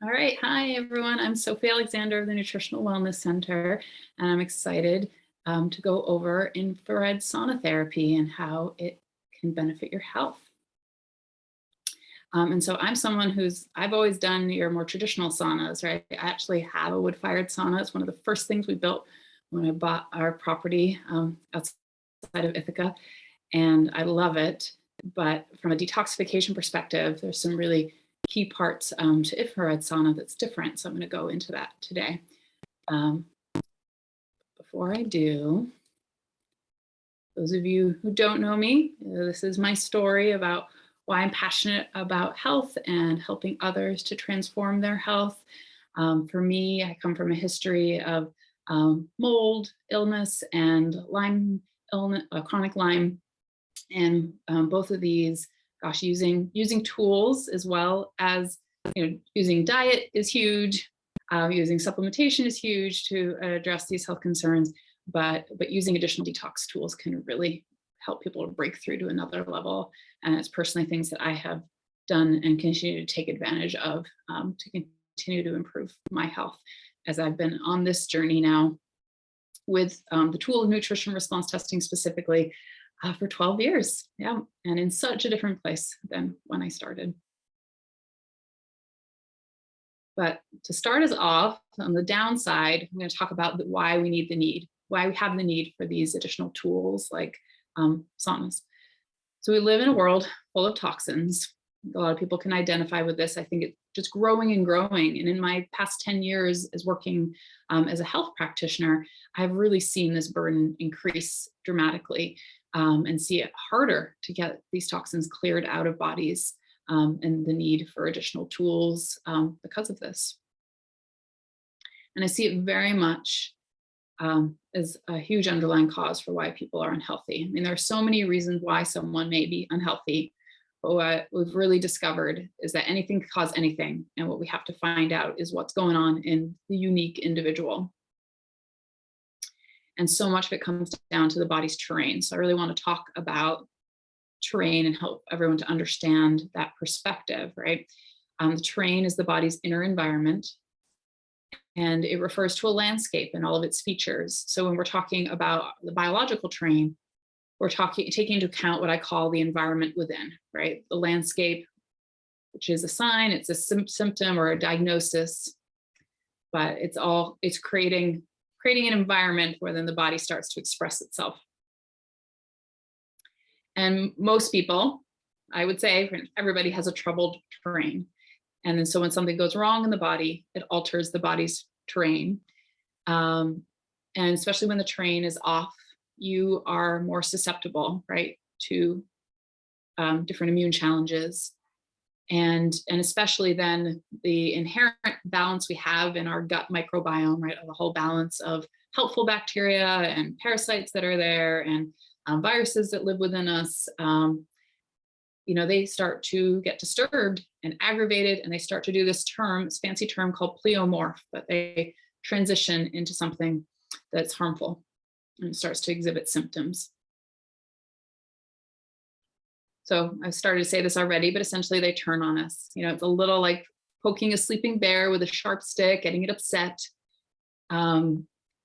All right. Hi, everyone. I'm Sophie Alexander of the Nutritional Wellness Center, and I'm excited to go over infrared sauna therapy and how it can benefit your health. And so I'm someone I've always done your more traditional saunas, right? I actually have a wood-fired sauna. It's one of the first things we built when I bought our property outside of Ithaca, and I love it. But from a detoxification perspective, there's some really key parts to infrared sauna that's different. So I'm going to go into that today. Before I do, those of you who don't know me, this is my story about why I'm passionate about health and helping others to transform their health. For me, I come from a history of mold illness and Lyme illness, chronic Lyme, and both of these, gosh, using tools as well as using diet is huge. Using supplementation is huge to address these health concerns, but using additional detox tools can really help people to break through to another level. And it's personally things that I have done and continue to take advantage of to continue to improve my health as I've been on this journey now with the tool of nutrition response testing specifically for 12 years. Yeah, and in such a different place than when I started. But to start us off, on the downside, I'm going to talk about why we have the need for these additional tools like saunas. So we live in a world full of toxins. A lot of people can identify with this. I think it's just growing and growing. And in my past 10 years as working as a health practitioner, I've really seen this burden increase dramatically and see it harder to get these toxins cleared out of bodies. And the need for additional tools because of this. And I see it very much as a huge underlying cause for why people are unhealthy. I mean, there are so many reasons why someone may be unhealthy, but what we've really discovered is that anything can cause anything. And what we have to find out is what's going on in the unique individual. And so much of it comes down to the body's terrain. So I really want to talk about terrain and help everyone to understand that perspective, right? The terrain is the body's inner environment, and it refers to a landscape and all of its features. So when we're talking about the biological terrain, we're taking into account what I call the environment within, right? The landscape, which is a sign, it's a symptom or a diagnosis, but it's creating an environment where then the body starts to express itself. And most people, I would say, everybody has a troubled terrain. And then so when something goes wrong in the body, it alters the body's terrain. And especially when the terrain is off, you are more susceptible, right, to different immune challenges. And especially then the inherent balance we have in our gut microbiome, right, the whole balance of helpful bacteria and parasites that are there and viruses that live within us, they start to get disturbed and aggravated, and they start to do this fancy term called pleomorph, but they transition into something that's harmful and it starts to exhibit symptoms. So I've started to say this already, but essentially they turn on us. It's a little like poking a sleeping bear with a sharp stick, getting it upset.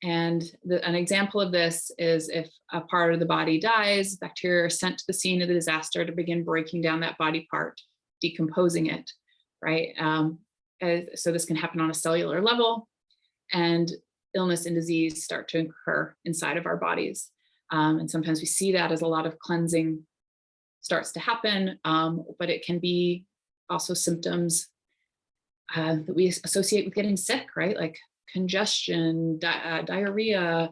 And an example of this is if a part of the body dies, bacteria are sent to the scene of the disaster to begin breaking down that body part, decomposing it, right? So this can happen on a cellular level, and illness and disease start to occur inside of our bodies. And sometimes we see that as a lot of cleansing starts to happen, but it can be also symptoms that we associate with getting sick, right? Like congestion, diarrhea,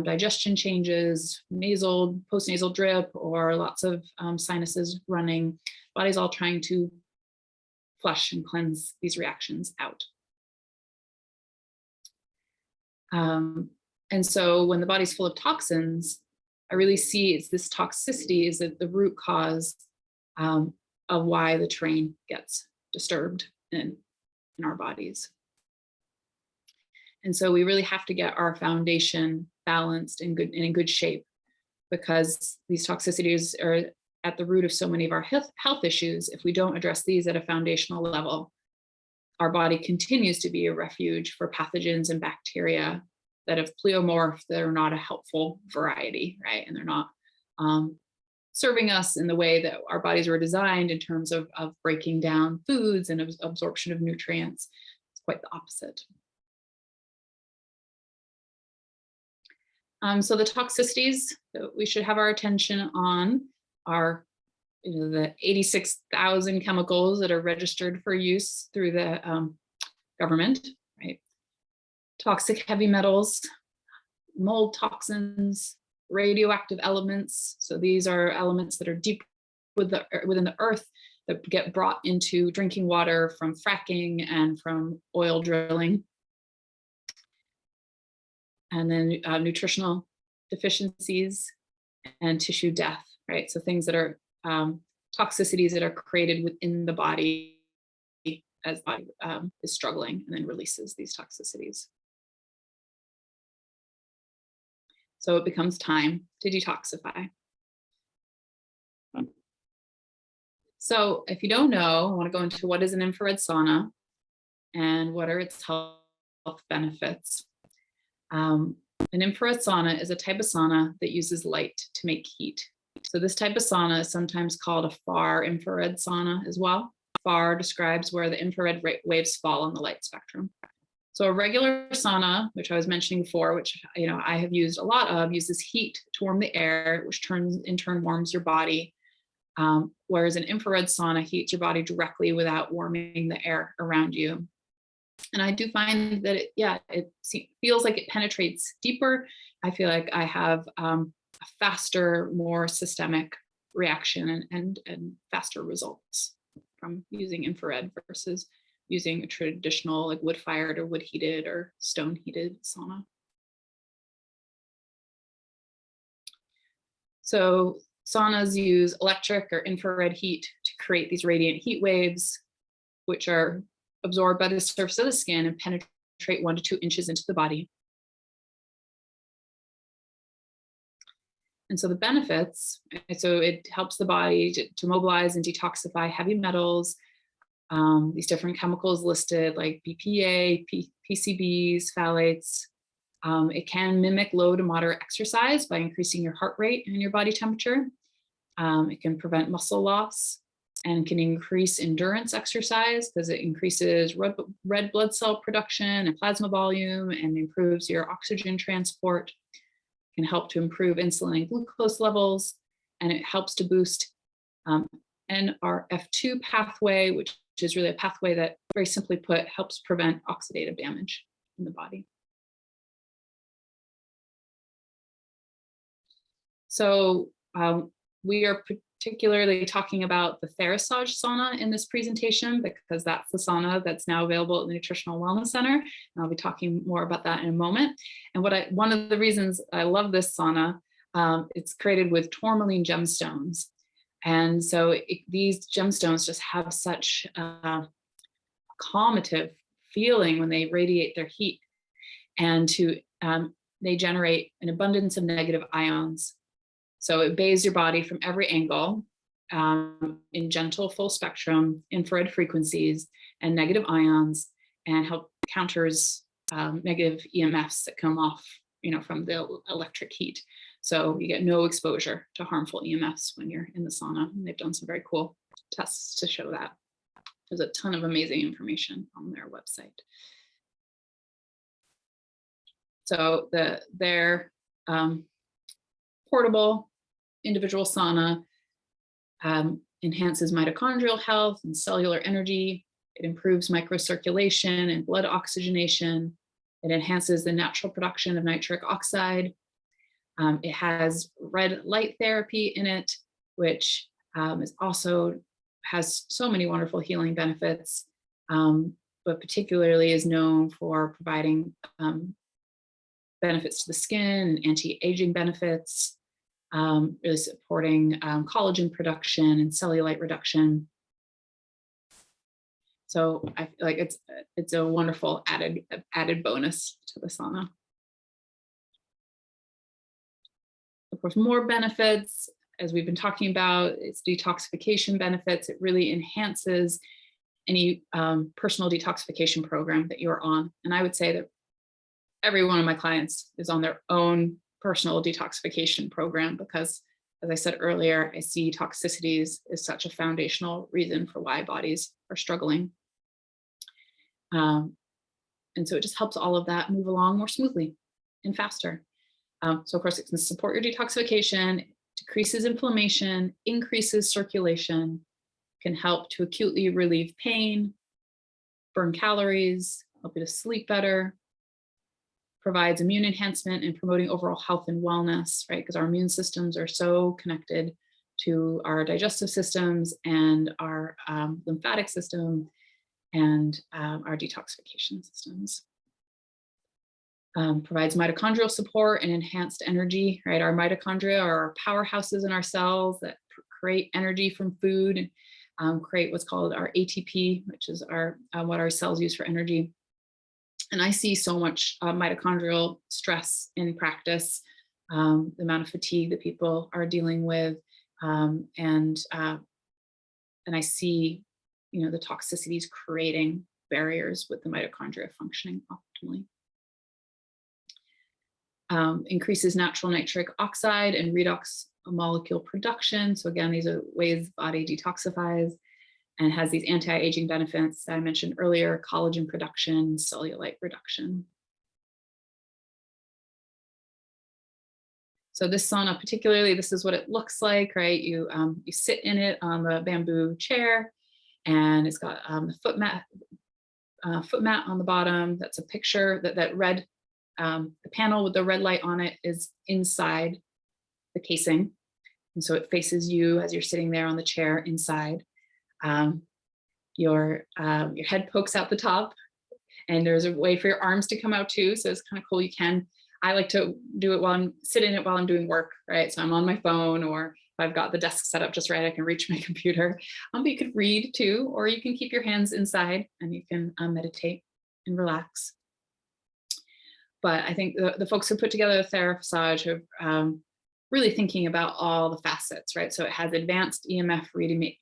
digestion changes, postnasal drip, or lots of sinuses running. Body's all trying to flush and cleanse these reactions out. And so when the body's full of toxins, I really see it's this toxicity is the root cause of why the terrain gets disturbed in our bodies. And so we really have to get our foundation balanced and in good shape, because these toxicities are at the root of so many of our health issues. If we don't address these at a foundational level, our body continues to be a refuge for pathogens and bacteria that have pleomorphed, that are not a helpful variety, right? And they're not serving us in the way that our bodies were designed in terms of breaking down foods and absorption of nutrients. It's quite the opposite. So the toxicities that we should have our attention on are the 86,000 chemicals that are registered for use through the government, right? Toxic heavy metals, mold toxins, radioactive elements. So these are elements that are deep within the earth that get brought into drinking water from fracking and from oil drilling. And then nutritional deficiencies and tissue death, right? So things that are toxicities that are created within the body as the body is struggling and then releases these toxicities. So it becomes time to detoxify. So if you don't know, I want to go into what is an infrared sauna and what are its health benefits. An infrared sauna is a type of sauna that uses light to make heat. So this type of sauna is sometimes called a far infrared sauna as well. Far describes where the infrared waves fall on the light spectrum. So a regular sauna, which I was mentioning before, which I have used a lot of, uses heat to warm the air, which in turn warms your body. Whereas an infrared sauna heats your body directly without warming the air around you. And I do find that it feels like it penetrates deeper. I feel like I have a faster, more systemic reaction and faster results from using infrared versus using a traditional like wood-fired or wood-heated or stone-heated sauna. So saunas use electric or infrared heat to create these radiant heat waves, which are absorbed by the surface of the skin and penetrate 1 to 2 inches into the body. And so the benefits, so it helps the body to mobilize and detoxify heavy metals, these different chemicals listed like BPA, PCBs, phthalates. It can mimic low to moderate exercise by increasing your heart rate and your body temperature. It can prevent muscle loss and can increase endurance exercise because it increases red blood cell production and plasma volume and improves your oxygen transport. It can help to improve insulin and glucose levels, and it helps to boost NRF2 pathway, which is really a pathway that, very simply put, helps prevent oxidative damage in the body. So we are particularly talking about the Therasage Sauna in this presentation because that's the sauna that's now available at the Nutritional Wellness Center. And I'll be talking more about that in a moment. And one of the reasons I love this sauna, it's created with Tourmaline gemstones. And so these gemstones just have such a calmative feeling when they radiate their heat, and they generate an abundance of negative ions. So it bathes your body from every angle in gentle full spectrum infrared frequencies and negative ions, and counters negative EMFs that come off from the electric heat. So you get no exposure to harmful EMFs when you're in the sauna. And they've done some very cool tests to show that. There's a ton of amazing information on their website. So their portable individual sauna enhances mitochondrial health and cellular energy. It improves microcirculation and blood oxygenation. It enhances the natural production of nitric oxide. It has red light therapy in it, which has so many wonderful healing benefits, but particularly is known for providing benefits to the skin and anti-aging benefits, really supporting collagen production and cellulite reduction. So I feel like it's a wonderful added bonus to the sauna. Of course, more benefits, as we've been talking about, it's detoxification benefits. It really enhances any personal detoxification program that you're on. And I would say that every one of my clients is on their own personal detoxification program because, as I said earlier, I see toxicities as such a foundational reason for why bodies are struggling. And so it just helps all of that move along more smoothly and faster. So of course it can support your detoxification, decreases inflammation, increases circulation, can help to acutely relieve pain, burn calories, help you to sleep better, provides immune enhancement and promoting overall health and wellness, right? Because our immune systems are so connected to our digestive systems and our lymphatic system and our detoxification systems. Provides mitochondrial support and enhanced energy, right? Our mitochondria are our powerhouses in our cells that create energy from food and create what's called our ATP, which is our what our cells use for energy. And I see so much mitochondrial stress in practice, the amount of fatigue that people are dealing with, and I see, the toxicities creating barriers with the mitochondria functioning optimally. Increases natural nitric oxide and redox molecule production. So again, these are ways the body detoxifies, and has these anti-aging benefits that I mentioned earlier: collagen production, cellulite reduction. So this sauna particularly, this is what it looks like, right? You sit in it on the bamboo chair, and it's got the foot mat on the bottom. That's a picture that red, the panel with the red light on it is inside the casing. And so it faces you as you're sitting there on the chair inside. Your head pokes out the top, and there's a way for your arms to come out too. So it's kind of cool. I like to do it while I'm sitting it while I'm doing work, right? So I'm on my phone, or if I've got the desk set up just right, I can reach my computer. But you could read too, or you can keep your hands inside and you can meditate and relax. But I think the folks who put together the Therasage are really thinking about all the facets, right? So it has advanced EMF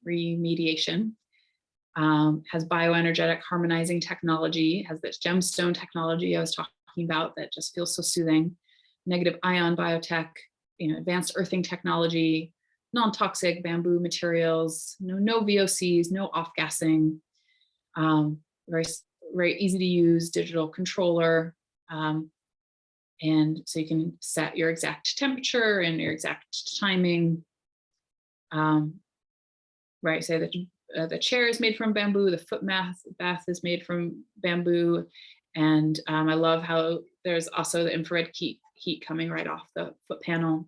remediation, has bioenergetic harmonizing technology, has this gemstone technology I was talking about that just feels so soothing, negative ion biotech, advanced earthing technology, non-toxic bamboo materials, no VOCs, no off-gassing, very, very easy to use digital controller. And so you can set your exact temperature and your exact timing. Right, so the chair is made from bamboo, the foot bath is made from bamboo. And I love how there's also the infrared heat coming right off the foot panel.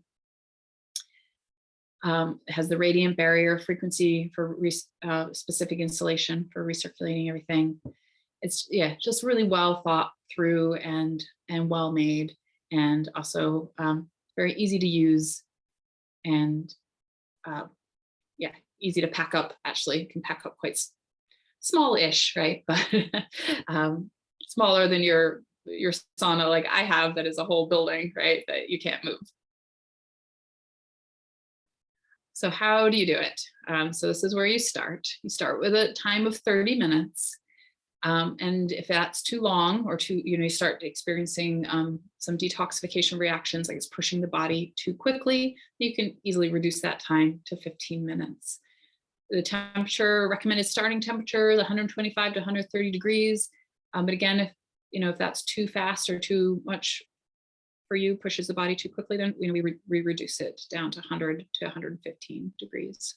It has the radiant barrier frequency for specific insulation for recirculating everything. It's just really well thought through and well made, and also very easy to use, and easy to pack up. Actually, you can pack up quite small-ish, right? But smaller than your sauna like I have, that is a whole building, right, that you can't move. So how do you do it? So this is where you start. You start with a time of 30 minutes. And if that's too long, or you start experiencing some detoxification reactions, like it's pushing the body too quickly, you can easily reduce that time to 15 minutes. The recommended starting temperature is 125 to 130 degrees. But again, if that's too fast or too much for you, pushes the body too quickly, then we reduce it down to 100 to 115 degrees.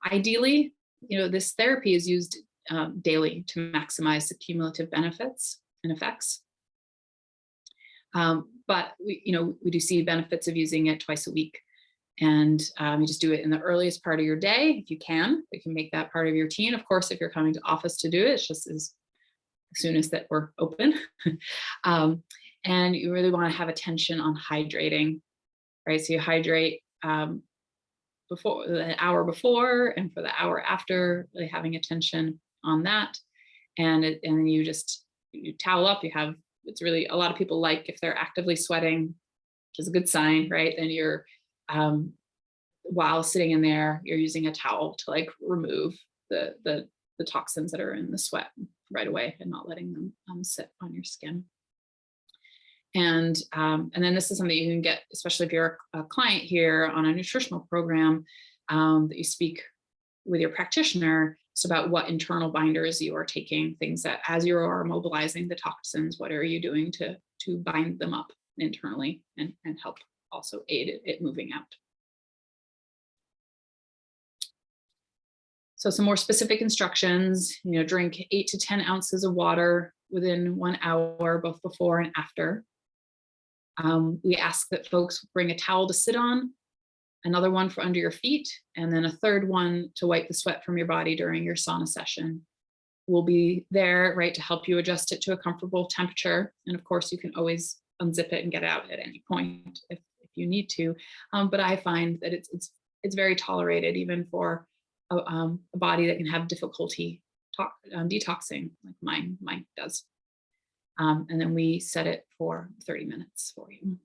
Ideally, this therapy is used daily to maximize the cumulative benefits and effects. But we do see benefits of using it twice a week. And you just do it in the earliest part of your day if you can. You can make that part of your routine. Of course, if you're coming to office to do it, it's just as soon as that we're open. And you really want to have attention on hydrating, right? So you hydrate before, the hour before, and for the hour after, really having attention on that. And you towel up. It's really, a lot of people like if they're actively sweating, which is a good sign, right? Then you're while sitting in there, you're using a towel to remove the toxins that are in the sweat right away and not letting them sit on your skin. And then this is something you can get, especially if you're a client here on a nutritional program, that you speak with your practitioner. It's about what internal binders you are taking, things that as you are mobilizing the toxins, what are you doing to bind them up internally and help also aid it moving out. So some more specific instructions, drink 8 to 10 ounces of water within 1 hour, both before and after. We ask that folks bring a towel to sit on, another one for under your feet, and then a third one to wipe the sweat from your body during your sauna session. We'll be there, right, to help you adjust it to a comfortable temperature. And of course, you can always unzip it and get out at any point if you need to. But I find that it's very tolerated, even for a body that can have difficulty detoxing, like mine does. And then we set it for 30 minutes for you.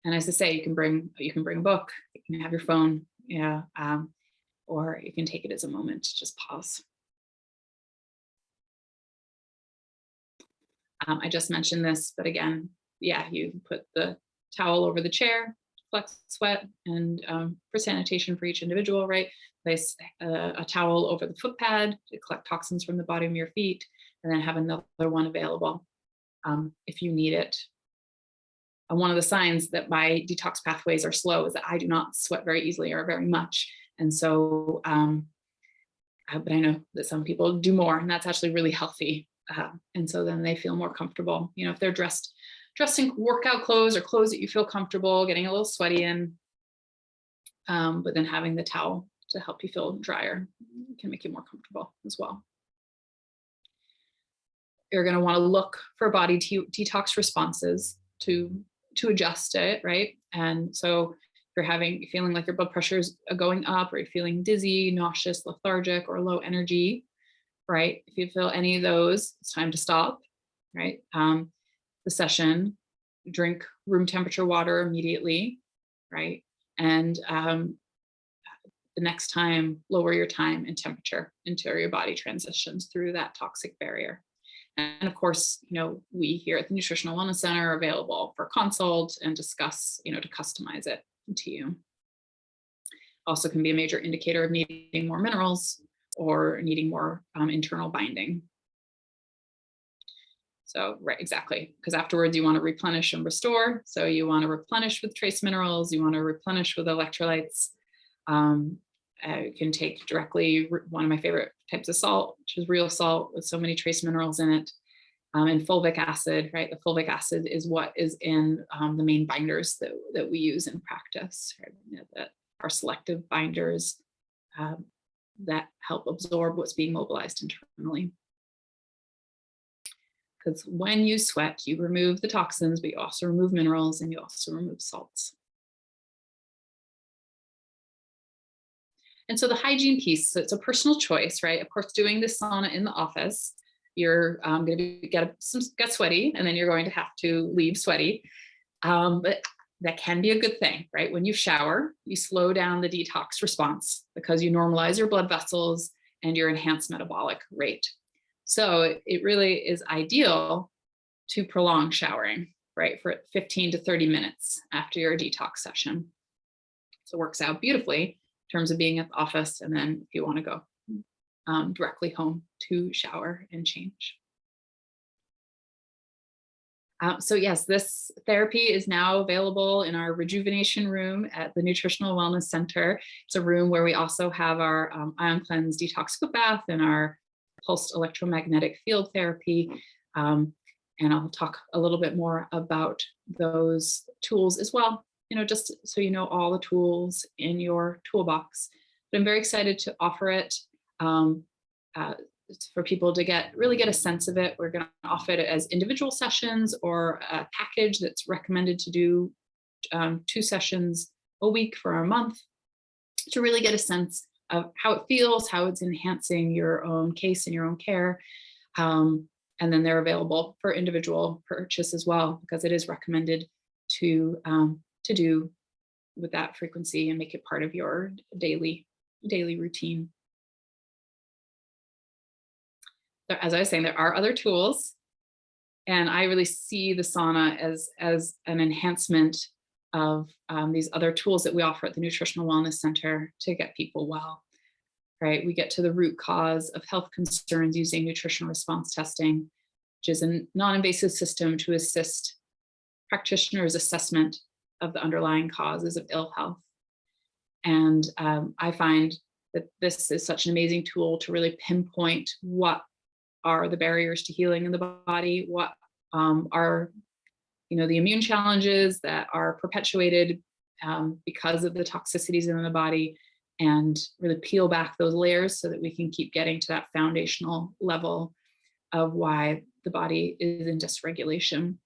And as I say, you can bring a book, you can have your phone, or you can take it as a moment to just pause. I just mentioned this, but again, you put the towel over the chair, collect sweat, and for sanitation for each individual, right? Place a towel over the foot pad to collect toxins from the bottom of your feet, and then have another one available if you need it. One of the signs that my detox pathways are slow is that I do not sweat very easily or very much. And so, but I know that some people do more, and that's actually really healthy. And so then they feel more comfortable, if they're dressed in workout clothes or clothes that you feel comfortable, getting a little sweaty in, but then having the towel to help you feel drier can make you more comfortable as well. You're going to want to look for body detox responses to adjust it, right? And so if you're feeling like your blood pressure is going up, or you're feeling dizzy, nauseous, lethargic, or low energy, right? If you feel any of those, it's time to stop, right? The session, drink room temperature water immediately, right? And the next time, lower your time and temperature until your body transitions through that toxic barrier. And of course, we here at the Nutritional Wellness Center are available for consult and discuss, to customize it to you. Also can be a major indicator of needing more minerals or needing more internal binding. So, right, exactly, because afterwards you want to replenish and restore. So you want to replenish with trace minerals, you want to replenish with electrolytes. You can take directly one of my favorite types of salt, which is real salt with so many trace minerals in it, and fulvic acid, right? The fulvic acid is what is in the main binders that we use in practice, right? That are selective binders that help absorb what's being mobilized internally. Because when you sweat, you remove the toxins, but you also remove minerals and you also remove salts. And so the hygiene piece, so it's a personal choice, right? Of course, doing this sauna in the office, you're going to get sweaty, and then you're going to have to leave sweaty. But that can be a good thing, right? When you shower, you slow down the detox response because you normalize your blood vessels and your enhanced metabolic rate. So it really is ideal to prolong showering, right? For 15 to 30 minutes after your detox session. So it works out beautifully in terms of being at the office, and then if you want to go directly home to shower and change. So yes, this therapy is now available in our rejuvenation room at the Nutritional Wellness Center. It's a room where we also have our ion cleanse detox foot bath and our pulsed electromagnetic field therapy. And I'll talk a little bit more about those tools as well, just so you know all the tools in your toolbox. But I'm very excited to offer it for people to really get a sense of it. We're going to offer it as individual sessions or a package that's recommended to do 2 sessions a week for a month to really get a sense of how it feels, how it's enhancing your own case and your own care. And then they're available for individual purchase as well, because it is recommended to do with that frequency and make it part of your daily daily routine. As I was saying, there are other tools, and I really see the sauna as an enhancement of these other tools that we offer at the Nutritional Wellness Center to get people well, right? We get to the root cause of health concerns using nutrition response testing, which is a non-invasive system to assist practitioners' assessment of the underlying causes of ill health. And I find that this is such an amazing tool to really pinpoint what are the barriers to healing in the body, what are the immune challenges that are perpetuated because of the toxicities in the body, and really peel back those layers so that we can keep getting to that foundational level of why the body is in dysregulation, and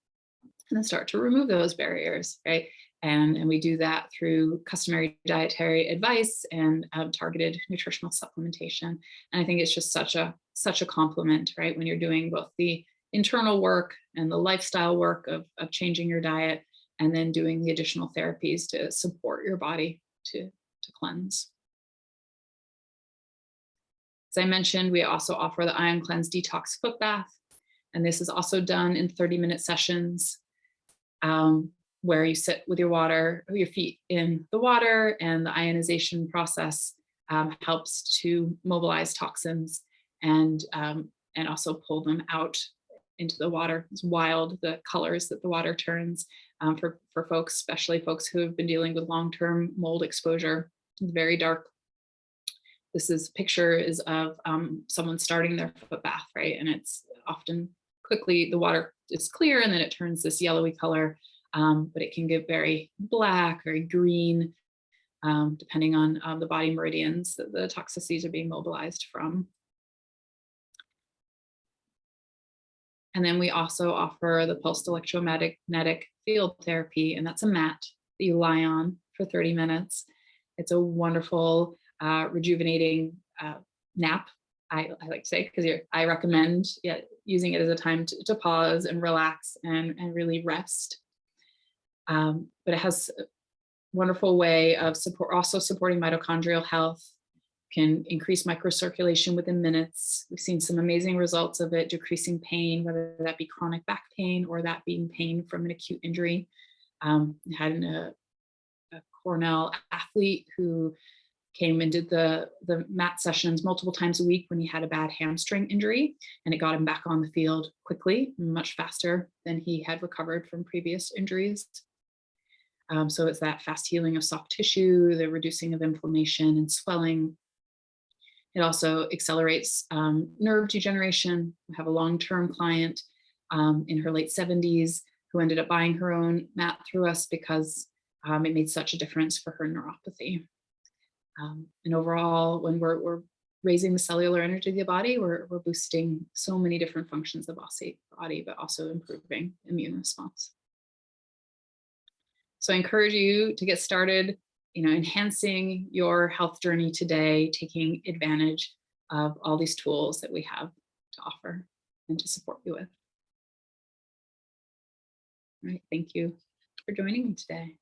then start to remove those barriers, right? And we do that through customary dietary advice and targeted nutritional supplementation. And I think it's just such a complement, right? When you're doing both the internal work and the lifestyle work of changing your diet, and then doing the additional therapies to support your body to cleanse. As I mentioned, we also offer the Ion Cleanse Detox Foot Bath, and this is also done in 30-minute sessions, where you sit with your feet in the water, and the ionization process helps to mobilize toxins and also pull them out into the water. It's wild, the colors that the water turns for folks, especially folks who have been dealing with long-term mold exposure. It's very dark. Picture is of someone starting their foot bath, right? And it's often quickly, the water is clear and then it turns this yellowy color, but it can get very black, very green, depending on the body meridians that the toxicities are being mobilized from. And then we also offer the pulsed electromagnetic field therapy, and that's a mat that you lie on for 30 minutes. It's a wonderful, rejuvenating nap, I like to say, because I recommend using it as a time to pause and relax and really rest. But it has a wonderful way of also supporting mitochondrial health, can increase microcirculation within minutes. We've seen some amazing results of it, decreasing pain, whether that be chronic back pain or that being pain from an acute injury. I had a Cornell athlete who came and did the mat sessions multiple times a week when he had a bad hamstring injury, and it got him back on the field quickly, much faster than he had recovered from previous injuries. So it's that fast healing of soft tissue, the reducing of inflammation and swelling. It also accelerates nerve degeneration. We have a long-term client in her late 70s who ended up buying her own mat through us because it made such a difference for her neuropathy. And overall, when we're raising the cellular energy of the body, we're boosting so many different functions of the body, but also improving immune response. So I encourage you to get started, enhancing your health journey today, taking advantage of all these tools that we have to offer and to support you with. All right, thank you for joining me today.